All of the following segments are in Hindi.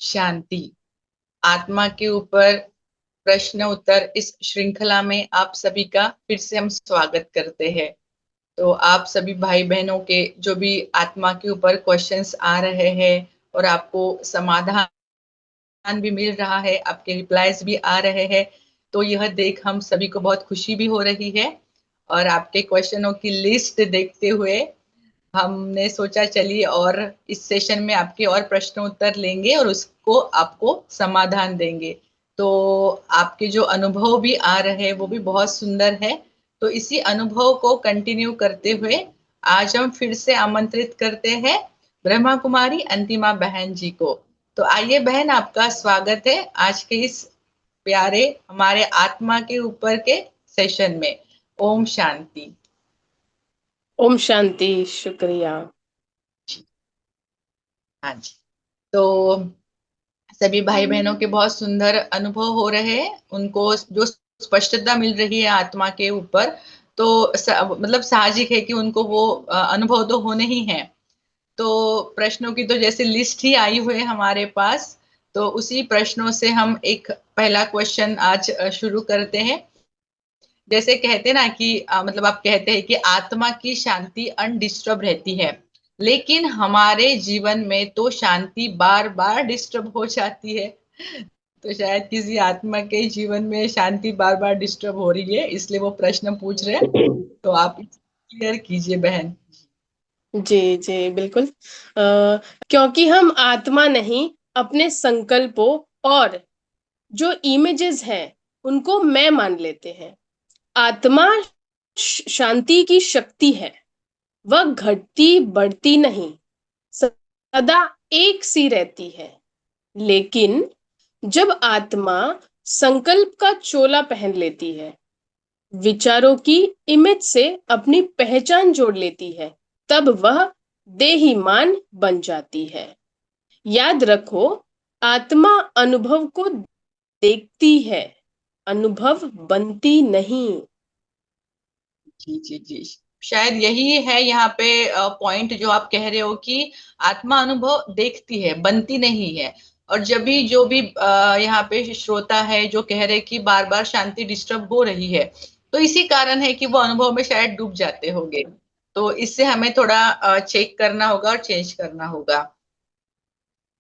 शांति। आत्मा के ऊपर प्रश्न उत्तर इस श्रृंखला में आप सभी का फिर से हम स्वागत करते हैं। तो आप सभी भाई बहनों के जो भी आत्मा के ऊपर क्वेश्चंस आ रहे हैं और आपको समाधान भी मिल रहा है, आपके रिप्लाईज भी आ रहे हैं, तो यह देख हम सभी को बहुत खुशी भी हो रही है। और आपके क्वेश्चनों की लिस्ट देखते हुए हमने सोचा चलिए और इस सेशन में आपके और प्रश्न उत्तर लेंगे और उसको आपको समाधान देंगे। तो आपके जो अनुभव भी आ रहे हैं वो भी बहुत सुंदर है। तो इसी अनुभव को कंटिन्यू करते हुए आज हम फिर से आमंत्रित करते हैं ब्रह्मा कुमारी अंतिमा बहन जी को। तो आइए बहन, आपका स्वागत है आज के इस प्यारे हमारे आत्मा के ऊपर के सेशन में। ओम शांति। ओम शांति। शुक्रिया। हाँ जी। तो सभी भाई बहनों के बहुत सुंदर अनुभव हो रहे हैं, उनको जो स्पष्टता मिल रही है आत्मा के ऊपर, तो मतलब साहजिक है कि उनको वो अनुभव तो होने ही है। तो प्रश्नों की तो जैसे लिस्ट ही आई हुई है हमारे पास, तो उसी प्रश्नों से हम एक पहला क्वेश्चन आज शुरू करते हैं। जैसे कहते हैं ना कि मतलब आप कहते हैं कि आत्मा की शांति अनडिस्टर्ब रहती है, लेकिन हमारे जीवन में तो शांति बार बार डिस्टर्ब हो जाती है। तो शायद किसी आत्मा के जीवन में शांति बार बार डिस्टर्ब हो रही है, इसलिए वो प्रश्न पूछ रहे हैं। तो आप क्लियर कीजिए बहन। जी जी बिल्कुल। क्योंकि हम आत्मा नहीं, अपने संकल्पों और जो इमेजेस हैं उनको मैं मान लेते हैं। आत्मा शांति की शक्ति है। वह घटती बढ़ती नहीं, सदा एक सी रहती है। लेकिन जब आत्मा संकल्प का चोला पहन लेती है, विचारों की इमेज से अपनी पहचान जोड़ लेती है, तब वह देहीमान बन जाती है। याद रखो, आत्मा अनुभव को देखती है, अनुभव बनती नहीं। जी जी जी। शायद यही है यहाँ पे पॉइंट जो आप कह रहे हो कि आत्मा अनुभव देखती है, बनती नहीं है। और जब भी जो भी यहाँ पे श्रोता है जो कह रहे कि बार बार शांति डिस्टर्ब हो रही है, तो इसी कारण है कि वो अनुभव में शायद डूब जाते होंगे। तो इससे हमें थोड़ा चेक करना होगा और चेंज करना होगा।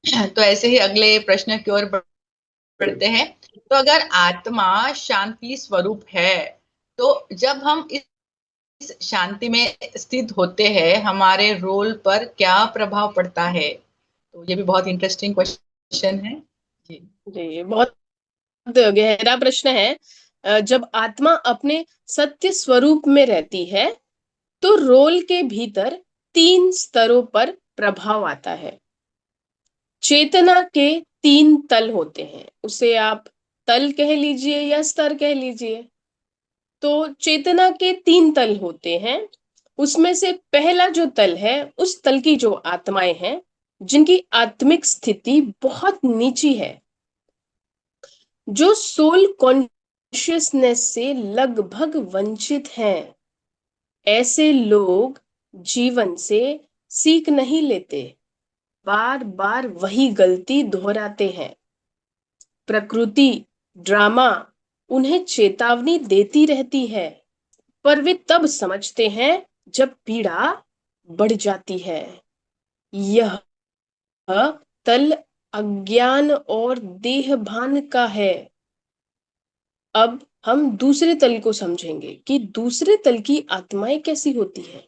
तो ऐसे ही अगले प्रश्न की ओर बढ़ते हैं। तो अगर आत्मा शांति स्वरूप है, तो जब हम इस शांति में स्थित होते हैं, हमारे रोल पर क्या प्रभाव पड़ता है? तो ये भी बहुत इंटरेस्टिंग क्वेश्चन है जी। जी, बहुत गहरा प्रश्न है। जब आत्मा अपने सत्य स्वरूप में रहती है, तो रोल के भीतर तीन स्तरों पर प्रभाव आता है। चेतना के तीन तल होते हैं, उसे आप तल कह लीजिए या स्तर कह लीजिए। तो चेतना के तीन तल होते हैं। उसमें से पहला जो तल है, उस तल की जो आत्माएं हैं जिनकी आत्मिक स्थिति बहुत नीची है, जो सोल कॉन्शियसनेस से लगभग वंचित हैं, ऐसे लोग जीवन से सीख नहीं लेते, बार बार वही गलती दोहराते हैं। प्रकृति, ड्रामा उन्हें चेतावनी देती रहती है, पर वे तब समझते हैं जब पीड़ा बढ़ जाती है। यह तल अज्ञान और देहभान का है। अब हम दूसरे तल को समझेंगे कि दूसरे तल की आत्माएं कैसी होती हैं।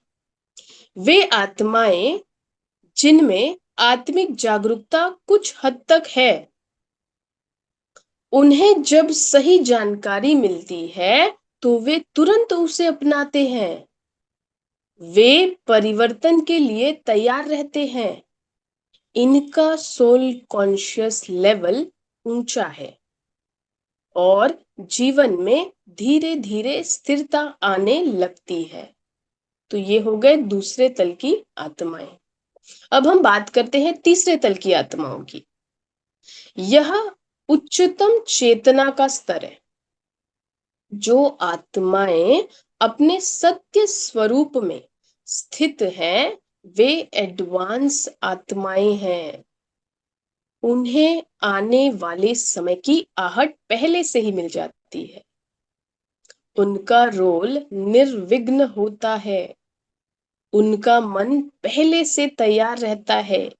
वे आत्माएं जिनमें आत्मिक जागरूकता कुछ हद तक है, उन्हें जब सही जानकारी मिलती है तो वे तुरंत उसे अपनाते हैं। वे परिवर्तन के लिए तैयार रहते हैं। इनका सोल कॉन्शियस लेवल ऊंचा है और जीवन में धीरे धीरे स्थिरता आने लगती है। तो ये हो गए दूसरे तल की आत्माएं। अब हम बात करते हैं तीसरे तल की आत्माओं की। यह उच्चतम चेतना का स्तर है। जो आत्माएं अपने सत्य स्वरूप में स्थित हैं, वे एडवांस आत्माएं हैं। उन्हें आने वाले समय की आहट पहले से ही मिल जाती है। उनका रोल निर्विघ्न होता है। उनका मन पहले से तैयार रहता है।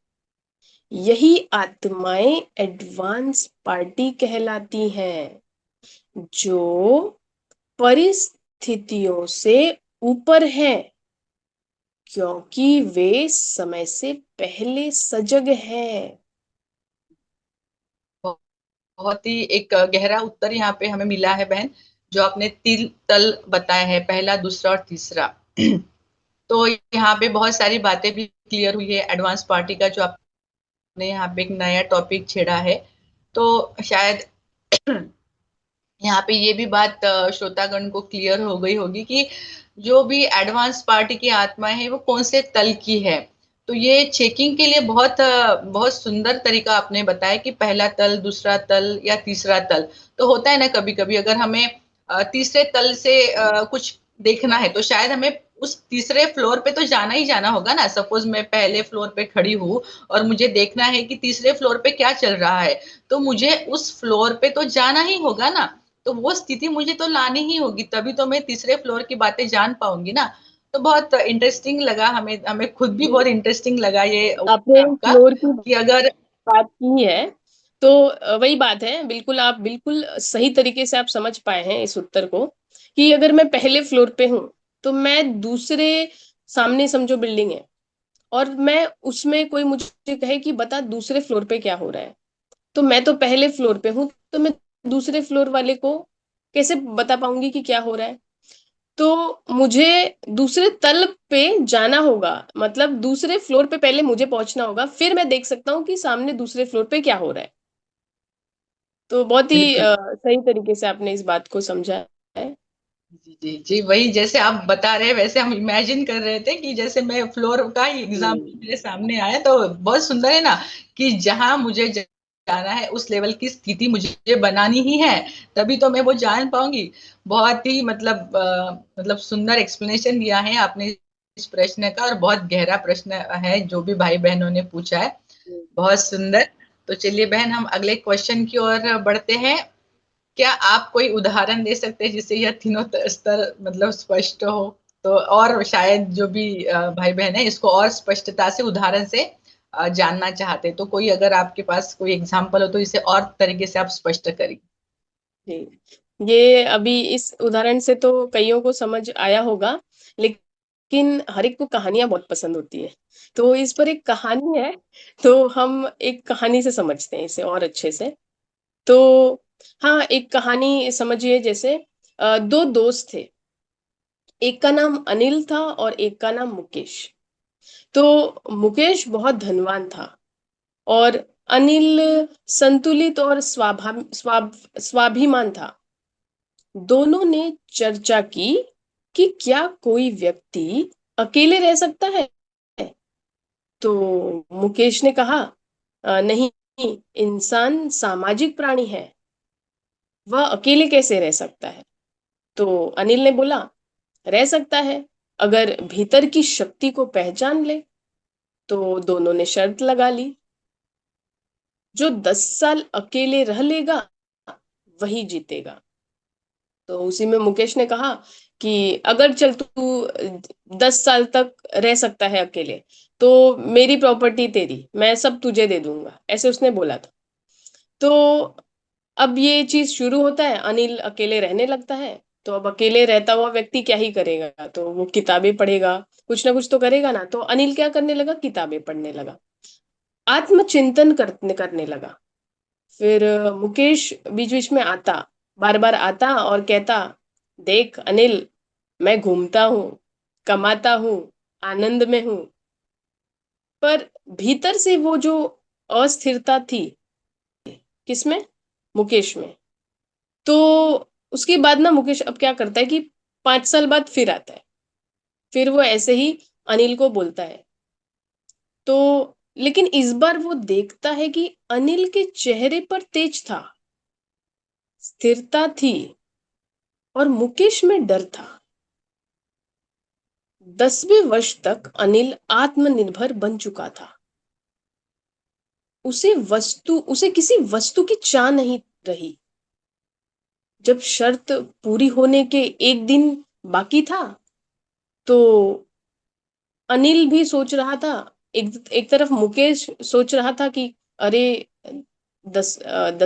यही आत्माएं एडवांस पार्टी कहलाती हैं, जो परिस्थितियों से ऊपर हैं, क्योंकि वे समय से पहले सजग हैं। बहुत ही एक गहरा उत्तर यहाँ पे हमें मिला है बहन, जो आपने तिल तल बताया है, पहला दूसरा और तीसरा। तो यहाँ पे बहुत सारी बातें भी क्लियर हुई है एडवांस पार्टी का, जो आपने यहाँ पे एक नया टॉपिक छेड़ा है। तो शायद यहाँ पे ये भी बात श्रोतागण को क्लियर हो गई होगी कि जो भी एडवांस पार्टी की आत्मा है वो कौन से तल की है। तो ये चेकिंग के लिए बहुत बहुत सुंदर तरीका आपने बताया कि पहला तल, दूसरा तल या तीसरा तल। तो होता है ना कभी कभी अगर हमें तीसरे तल से कुछ देखना है तो शायद हमें उस तीसरे फ्लोर पे तो जाना ही जाना होगा ना। सपोज मैं पहले फ्लोर पे खड़ी हूँ और मुझे देखना है कि तीसरे फ्लोर पे क्या चल रहा है, तो मुझे उस फ्लोर पे तो जाना ही होगा ना। तो वो स्थिति मुझे तो लानी ही होगी, तभी तो मैं तीसरे फ्लोर की बातें जान पाऊंगी ना। तो बहुत इंटरेस्टिंग लगा हमें, हमें खुद भी बहुत इंटरेस्टिंग लगा ये उत्तर आपने आपका। फ्लोर की कि अगर बात की है, तो वही बात है, बिल्कुल आप बिल्कुल सही तरीके से आप समझ पाए हैं इस उत्तर को, कि अगर मैं पहले फ्लोर पे हूँ तो मैं दूसरे, सामने समझो बिल्डिंग है, और मैं उसमें कोई मुझे कहे कि बता दूसरे फ्लोर पे क्या हो रहा है, तो मैं तो पहले फ्लोर पे हूँ, तो मैं दूसरे फ्लोर वाले को कैसे बता पाऊंगी कि क्या हो रहा है। तो मुझे दूसरे तल पे जाना होगा, मतलब दूसरे फ्लोर पे पहले मुझे पहुंचना होगा, फिर मैं देख सकता हूँ कि सामने दूसरे फ्लोर पे क्या हो रहा है। तो बहुत ही बिल्कुल, सही तरीके से आपने इस बात को समझा है। जी जी जी, वही जैसे आप बता रहे हैं वैसे हम इमेजिन कर रहे थे कि जैसे मैं फ्लोर का ही एग्जाम्पल हम्म। मेरे सामने आया, तो बहुत सुंदर है ना कि जहां मुझे जाना है उस लेवल की स्थिति मुझे बनानी ही है, तभी तो मैं वो जान पाऊंगी। बहुत ही मतलब मतलब सुंदर एक्सप्लेनेशन दिया है आपने इस प्रश्न का, और बहुत गहरा प्रश्न है जो भी भाई बहनों ने पूछा है। बहुत सुंदर। तो चलिए बहन, हम अगले क्वेश्चन की ओर बढ़ते हैं। क्या आप कोई उदाहरण दे सकते हैं जिससे यह तीनों स्तर मतलब स्पष्ट हो? तो और शायद जो भी भाई बहन है इसको और स्पष्टता से उदाहरण से जानना चाहते हैं, तो कोई अगर आपके पास कोई एग्जांपल हो तो इसे और तरीके से आप स्पष्ट करिए। जी, ये अभी इस उदाहरण से तो कईयों को समझ आया होगा, लेकिन हर एक को कहानियां बहुत पसंद होती है, तो इस पर एक कहानी है, तो हम एक कहानी से समझते हैं इसे और अच्छे से। तो हाँ, एक कहानी समझिए, जैसे दो दोस्त थे, एक का नाम अनिल था और एक का नाम मुकेश। तो मुकेश बहुत धनवान था, और अनिल संतुलित और स्वाभिमान था। दोनों ने चर्चा की कि क्या कोई व्यक्ति अकेले रह सकता है। तो मुकेश ने कहा, नहीं, इंसान सामाजिक प्राणी है, वह अकेले कैसे रह सकता है?" तो अनिल ने बोला, रह सकता है, अगर भीतर की शक्ति को पहचान ले। तो दोनों ने शर्त लगा ली, जो 10 साल अकेले रह लेगा वही जीतेगा। तो उसी में मुकेश ने कहा कि अगर चल तू 10 साल तक रह सकता है अकेले, तो मेरी प्रॉपर्टी तेरी, मैं सब तुझे दे दूंगा, ऐसे उसने बोला था। तो अब ये चीज शुरू होता है, अनिल अकेले रहने लगता है। तो अब अकेले रहता हुआ व्यक्ति क्या ही करेगा, तो वो किताबें पढ़ेगा, कुछ ना कुछ तो करेगा ना। तो अनिल क्या करने लगा, किताबें पढ़ने लगा, आत्मचिंतन करने करने लगा। फिर मुकेश बीच बीच में आता, बार बार आता और कहता, देख अनिल, मैं घूमता हूँ, कमाता हूँ, आनंद में हूँ, पर भीतर से वो जो अस्थिरता थी, किसमें, मुकेश में। तो उसके बाद ना मुकेश अब क्या करता है कि 5 साल बाद फिर आता है, फिर वो ऐसे ही अनिल को बोलता है। तो लेकिन इस बार वो देखता है कि अनिल के चेहरे पर तेज था, स्थिरता थी, और मुकेश में डर था। 10वें वर्ष तक अनिल आत्मनिर्भर बन चुका था। उसे किसी वस्तु की चाह नहीं रही। जब शर्त पूरी होने के एक दिन बाकी था तो अनिल भी सोच रहा था, एक एक तरफ मुकेश सोच रहा था कि अरे 10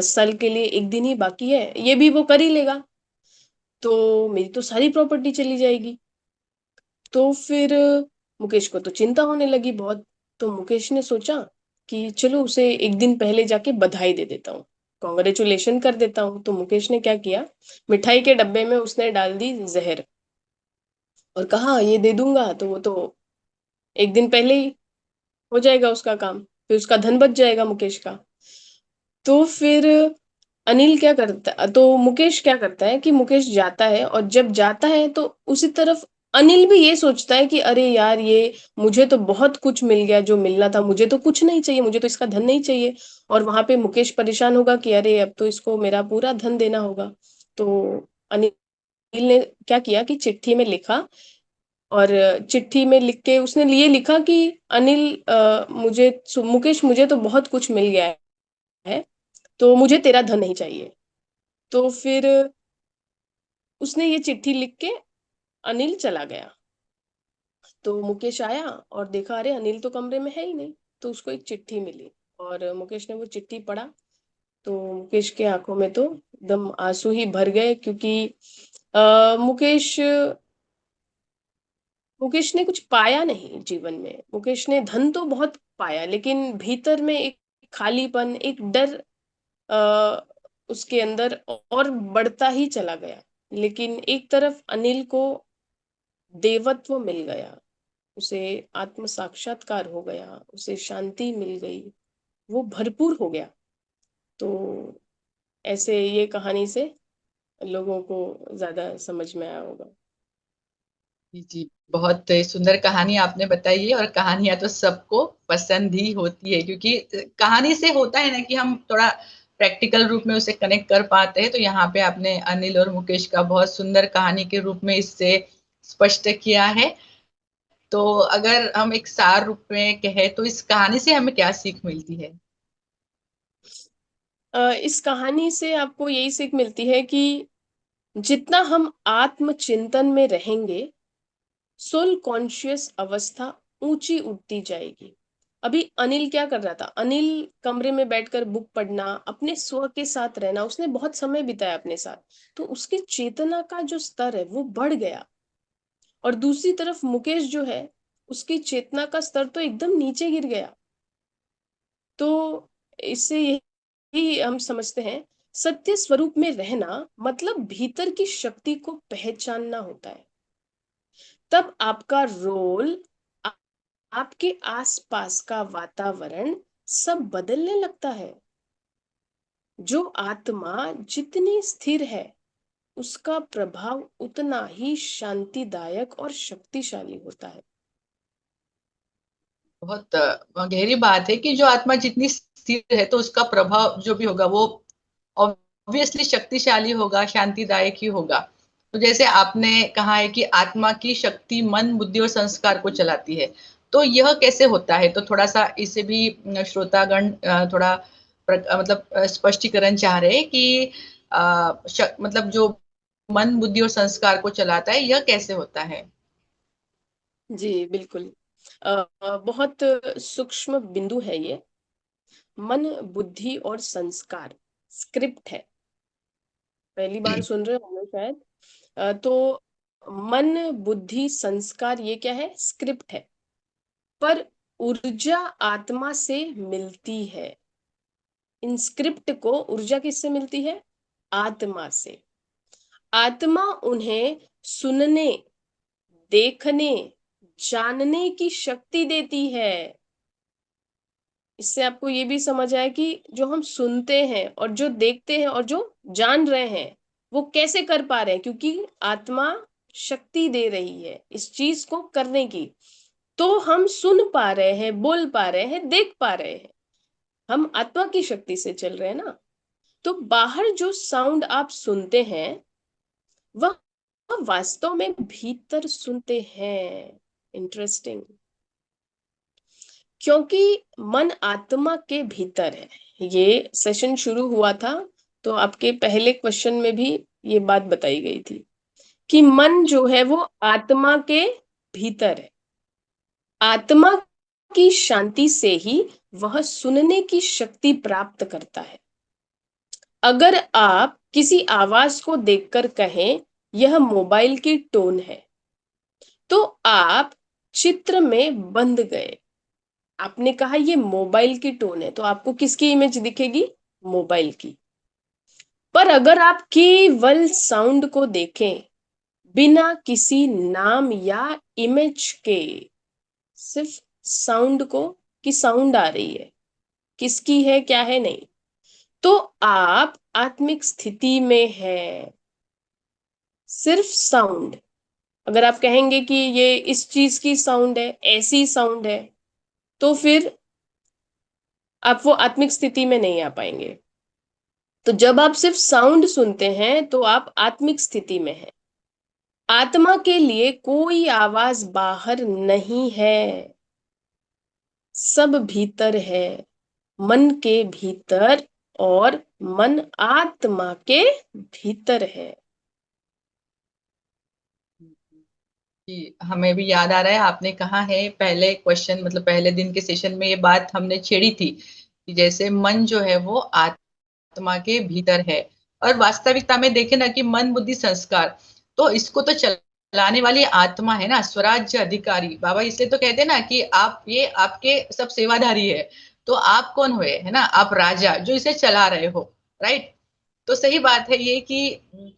साल के लिए एक दिन ही बाकी है, ये भी वो कर ही लेगा, तो मेरी तो सारी प्रॉपर्टी चली जाएगी। तो फिर मुकेश को तो चिंता होने लगी बहुत। तो मुकेश ने सोचा कि चलो उसे एक दिन पहले जाके बधाई दे देता हूँ, कॉन्ग्रेचुलेशन कर देता हूँ। तो मुकेश ने क्या किया, मिठाई के डब्बे में उसने डाल दी जहर और कहा ये दे दूंगा तो वो तो एक दिन पहले ही हो जाएगा उसका काम, फिर उसका धन बच जाएगा मुकेश का। तो फिर अनिल क्या करता, तो मुकेश क्या करता है कि मुकेश जाता है, और जब जाता है तो उसी तरफ अनिल भी ये सोचता है कि अरे यार, ये मुझे तो बहुत कुछ मिल गया, जो मिलना था मुझे तो कुछ नहीं चाहिए, मुझे तो इसका धन नहीं चाहिए। और वहां पे मुकेश परेशान होगा कि अरे अब तो इसको मेरा पूरा धन देना होगा। तो अनिल ने क्या किया कि चिट्ठी में लिखा, और चिट्ठी में लिख के उसने ये लिखा कि अनिल, मुकेश, मुझे तो बहुत कुछ मिल गया है, तो मुझे तेरा धन नहीं चाहिए। तो फिर उसने ये चिट्ठी लिख के अनिल चला गया। तो मुकेश आया और देखा अरे अनिल तो कमरे में है ही नहीं। तो उसको एक चिट्ठी मिली और मुकेश ने वो चिट्ठी पढ़ा। तो मुकेश के आंखों में तो एकदम आंसू ही भर गए, क्योंकि मुकेश मुकेश ने कुछ पाया नहीं जीवन में। मुकेश ने धन तो बहुत पाया, लेकिन भीतर में एक खालीपन, एक डर आ, उसके अंदर और बढ़ता ही चला गया। लेकिन एक तरफ अनिल को देवत्व मिल गया, उसे आत्म साक्षात्कार हो गया, उसे शांति मिल गई, वो भरपूर हो गया। तो ऐसे ये कहानी से लोगों को ज्यादा समझ में आया होगा। जी जी, बहुत सुंदर कहानी आपने बताई है। और कहानियां तो सबको पसंद ही होती है, क्योंकि कहानी से होता है ना कि हम थोड़ा प्रैक्टिकल रूप में उसे कनेक्ट कर पाते हैं। तो यहाँ पे आपने अनिल और मुकेश का बहुत सुंदर कहानी के रूप में इससे स्पष्ट किया है। तो अगर हम एक सार रूप में कहें तो इस कहानी से हमें क्या सीख मिलती है? इस कहानी से आपको यही सीख मिलती है कि जितना हम आत्मचिंतन में रहेंगे, सोल कॉन्शियस अवस्था ऊंची उठती जाएगी। अभी अनिल क्या कर रहा था, अनिल कमरे में बैठकर बुक पढ़ना, अपने स्व के साथ रहना, उसने बहुत समय बिताया अपने साथ, तो उसकी चेतना का जो स्तर है वो बढ़ गया। और दूसरी तरफ मुकेश जो है, उसकी चेतना का स्तर तो एकदम नीचे गिर गया। तो इससे यही हम समझते हैं, सत्य स्वरूप में रहना मतलब भीतर की शक्ति को पहचानना होता है। तब आपका रोल, आ- आपके आसपास का वातावरण सब बदलने लगता है। जो आत्मा जितनी स्थिर है, उसका प्रभाव उतना ही शांतिदायक और शक्तिशाली होता है। बहुत गहरी बात है कि जो आत्मा जितनी स्थिर है तो उसका प्रभाव जो भी होगा वो ऑब्वियसली शक्तिशाली होगा, शांतिदायक ही होगा। तो जैसे आपने कहा है कि आत्मा की शक्ति मन, बुद्धि और संस्कार को चलाती है, तो यह कैसे होता है? तो थोड़ा सा इसे भी श्रोतागण थोड़ा मतलब स्पष्टीकरण चाह रहे हैं कि मतलब जो मन, बुद्धि और संस्कार को चलाता है, यह कैसे होता है? जी बिल्कुल। बहुत सूक्ष्म बिंदु है ये। मन, बुद्धि और संस्कार स्क्रिप्ट है। पहली बार सुन रहे होंगे शायद। तो मन, बुद्धि, संस्कार, ये क्या है, स्क्रिप्ट है। पर ऊर्जा आत्मा से मिलती है। इन स्क्रिप्ट को ऊर्जा किससे मिलती है? आत्मा से। आत्मा उन्हें सुनने, देखने, जानने की शक्ति देती है। इससे आपको ये भी समझ आया कि जो हम सुनते हैं और जो देखते हैं और जो जान रहे हैं, वो कैसे कर पा रहे हैं, क्योंकि आत्मा शक्ति दे रही है इस चीज को करने की। तो हम सुन पा रहे हैं, बोल पा रहे हैं, देख पा रहे हैं, हम आत्मा की शक्ति से चल रहे हैं ना। तो बाहर जो साउंड आप सुनते हैं, वह वास्तव में भीतर सुनते हैं। इंटरेस्टिंग। क्योंकि मन आत्मा के भीतर है। ये सेशन शुरू हुआ था तो आपके पहले क्वेश्चन में भी ये बात बताई गई थी कि मन जो है वो आत्मा के भीतर है। आत्मा की शांति से ही वह सुनने की शक्ति प्राप्त करता है। अगर आप किसी आवाज को देखकर कहें यह मोबाइल की टोन है, तो आप चित्र में बंध गए। आपने कहा ये मोबाइल की टोन है, तो आपको किसकी इमेज दिखेगी? मोबाइल की। पर अगर आप केवल साउंड को देखें बिना किसी नाम या इमेज के, सिर्फ साउंड को, कि साउंड आ रही है, किसकी है क्या है नहीं, तो आप आत्मिक स्थिति में है। सिर्फ साउंड। अगर आप कहेंगे कि ये इस चीज की साउंड है, ऐसी साउंड है, तो फिर आप वो आत्मिक स्थिति में नहीं आ पाएंगे। तो जब आप सिर्फ साउंड सुनते हैं तो आप आत्मिक स्थिति में हैं। आत्मा के लिए कोई आवाज बाहर नहीं है, सब भीतर है, मन के भीतर, और मन आत्मा के भीतर है। कि हमें भी याद आ रहा है, आपने कहा है पहले क्वेश्चन, मतलब पहले दिन के सेशन में ये बात हमने छेड़ी थी कि जैसे मन जो है वो आत्मा के भीतर है। और वास्तविकता में देखें ना कि मन बुद्धि संस्कार, तो इसको तो चलाने वाली आत्मा है ना, स्वराज्य अधिकारी। बाबा इसलिए तो कहते हैं ना कि आप, ये आपके सब सेवाधारी है, तो आप कौन हुए, है ना, आप राजा जो इसे चला रहे हो। राइट। तो सही बात है ये कि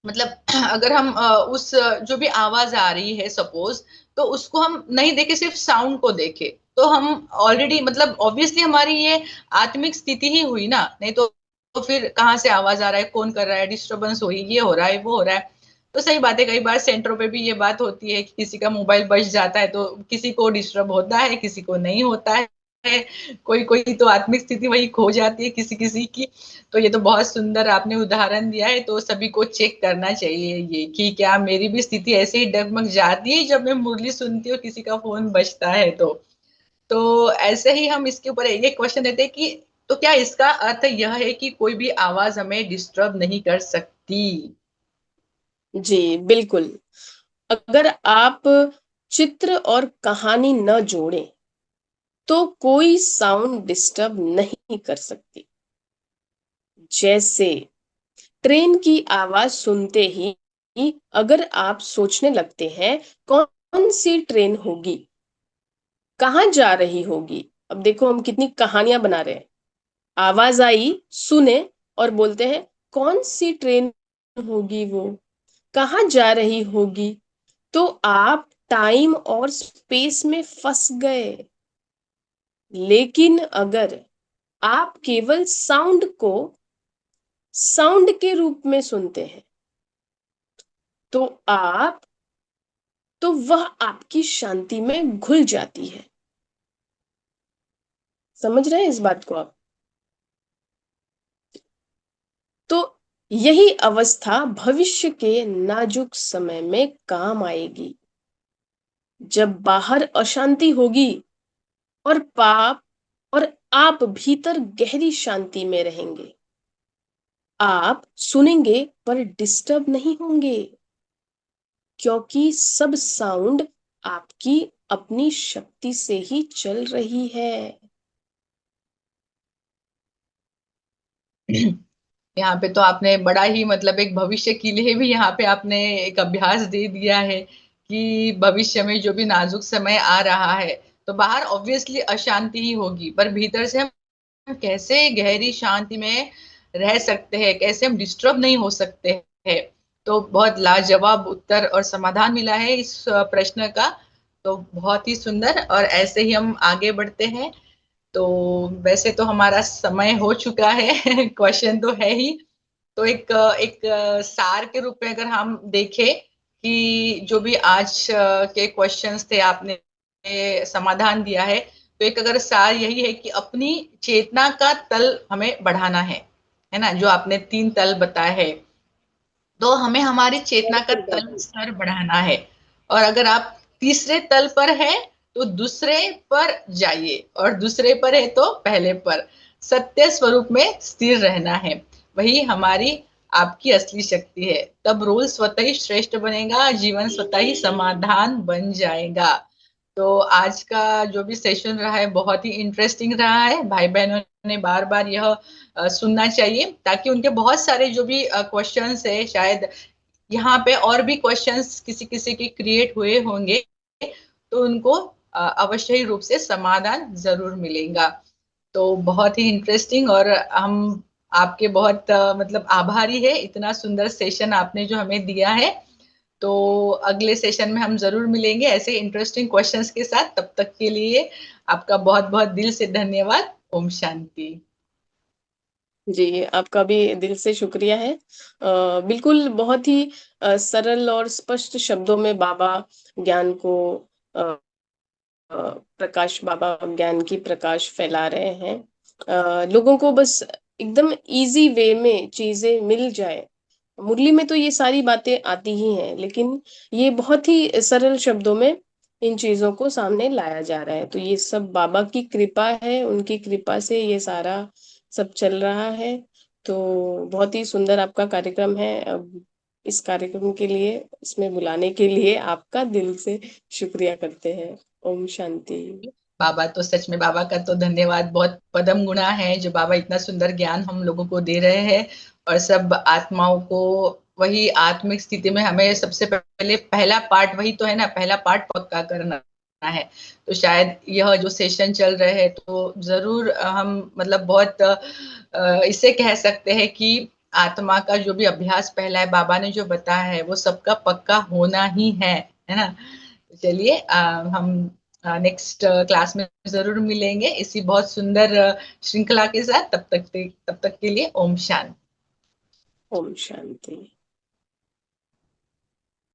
मतलब अगर हम उस जो भी आवाज आ रही है सपोज, तो उसको हम नहीं देखे, सिर्फ साउंड को देखे, तो हम ऑलरेडी, मतलब ऑब्वियसली हमारी ये आत्मिक स्थिति ही हुई ना। नहीं तो फिर कहाँ से आवाज आ रहा है, कौन कर रहा है, डिस्टरबेंस हुई, ये हो रहा है, वो हो रहा है। तो सही बात है, कई बार सेंटरों पे भी ये बात होती है कि किसी का मोबाइल बज जाता है तो किसी को डिस्टर्ब होता है, किसी को नहीं होता है। कोई कोई तो आत्मिक स्थिति वही खो जाती है किसी किसी की। तो ये तो बहुत सुंदर आपने उदाहरण दिया है। तो सभी को चेक करना चाहिए ये कि क्या मेरी भी स्थिति ऐसे ही डगमग जाती है जब मैं मुरली सुनती हूँ, किसी का फोन बजता है तो ऐसे ही हम इसके ऊपर एक क्वेश्चन देते हैं कि तो क्या इसका अर्थ यह है कि कोई भी आवाज हमें डिस्टर्ब नहीं कर सकती? जी बिल्कुल। अगर आप चित्र और कहानी न जोड़ें तो कोई साउंड डिस्टर्ब नहीं कर सकती। जैसे ट्रेन की आवाज सुनते ही अगर आप सोचने लगते हैं कौन सी ट्रेन होगी, कहाँ जा रही होगी। अब देखो हम कितनी कहानियां बना रहे हैं। आवाज आई, सुने, और बोलते हैं कौन सी ट्रेन होगी वो, कहाँ जा रही होगी। तो आप टाइम और स्पेस में फंस गए। लेकिन अगर आप केवल साउंड को साउंड के रूप में सुनते हैं तो आप तो वह आपकी शांति में घुल जाती है। समझ रहे हैं इस बात को आप? तो यही अवस्था भविष्य के नाजुक समय में काम आएगी, जब बाहर अशांति होगी और पाप और आप भीतर गहरी शांति में रहेंगे। आप सुनेंगे पर डिस्टर्ब नहीं होंगे, क्योंकि सब साउंड आपकी अपनी शक्ति से ही चल रही है। यहाँ पे तो आपने बड़ा ही, मतलब एक भविष्य के लिए भी यहाँ पे आपने एक अभ्यास दे दिया है कि भविष्य में जो भी नाजुक समय आ रहा है, तो बाहर ऑब्वियसली अशांति ही होगी, पर भीतर से हम कैसे गहरी शांति में रह सकते हैं, कैसे हम डिस्टर्ब नहीं हो सकते हैं। तो बहुत लाजवाब उत्तर और समाधान मिला है इस प्रश्न का। तो बहुत ही सुंदर, और ऐसे ही हम आगे बढ़ते हैं। तो वैसे तो हमारा समय हो चुका है क्वेश्चन तो है ही। तो एक सार के रूप में अगर हम देखें कि जो भी आज के क्वेश्चंस थे, आपने समाधान दिया है, तो एक अगर सार यही है कि अपनी चेतना का तल हमें बढ़ाना है ना, जो आपने 3 तल बताए हैं। तो हमें हमारी चेतना का बिल्कुल तल बाबू। स्तर बढ़ाना है। और अगर आप तीसरे तल पर है, तो दूसरे पर जाइए, और दूसरे पर है तो पहले पर सत्य स्वरूप में स्थिर रहना है। वही हमारी आपकी असली शक्ति है। तब रोल स्वतः ही श्रेष्ठ बनेगा, जीवन स्वतः ही समाधान बन जाएगा। तो आज का जो भी सेशन रहा है बहुत ही इंटरेस्टिंग रहा है। भाई बहनों ने बार बार यह सुनना चाहिए, ताकि उनके बहुत सारे जो भी क्वेश्चंस है, शायद यहाँ पे और भी क्वेश्चंस किसी किसी के क्रिएट हुए होंगे, तो उनको अवश्य ही रूप से समाधान जरूर मिलेगा। तो बहुत ही इंटरेस्टिंग, और हम आपके बहुत मतलब आभारी है, इतना सुंदर सेशन आपने जो हमें दिया है। तो अगले सेशन में हम जरूर मिलेंगे ऐसे इंटरेस्टिंग क्वेश्चंस के साथ। तब तक के लिए आपका बहुत बहुत दिल से धन्यवाद। ओम शांति। जी, आपका भी दिल से शुक्रिया है। बिल्कुल बहुत ही सरल और स्पष्ट शब्दों में बाबा ज्ञान को अ, प्रकाश बाबा ज्ञान की प्रकाश फैला रहे हैं। लोगों को बस एकदम इजी वे में चीजें मिल जाए। मुरली में तो ये सारी बातें आती ही हैं, लेकिन ये बहुत ही सरल शब्दों में इन चीजों को सामने लाया जा रहा है। तो ये सब बाबा की कृपा है, उनकी कृपा से ये सारा सब चल रहा है। तो बहुत ही सुंदर आपका कार्यक्रम है। अब इस कार्यक्रम के लिए, इसमें बुलाने के लिए आपका दिल से शुक्रिया करते हैं। ओम शांति। बाबा तो सच में, बाबा का तो धन्यवाद बहुत पदम गुणा है, जो बाबा इतना सुंदर ज्ञान हम लोगों को दे रहे हैं, और सब आत्माओं को वही आत्मिक स्थिति में हमें सबसे पहले पहला पार्ट वही तो है ना, पहला पार्ट पक्का करना है। तो शायद यह जो सेशन चल रहे हैं, तो जरूर हम मतलब बहुत इसे कह सकते हैं कि आत्मा का जो भी अभ्यास पहला है, बाबा ने जो बताया है, वो सबका पक्का होना ही है ना। तो चलिए हम नेक्स्ट क्लास में जरूर मिलेंगे इसी बहुत सुंदर श्रृंखला के साथ। तब तक के लिए ओम शांति। ओम शांति।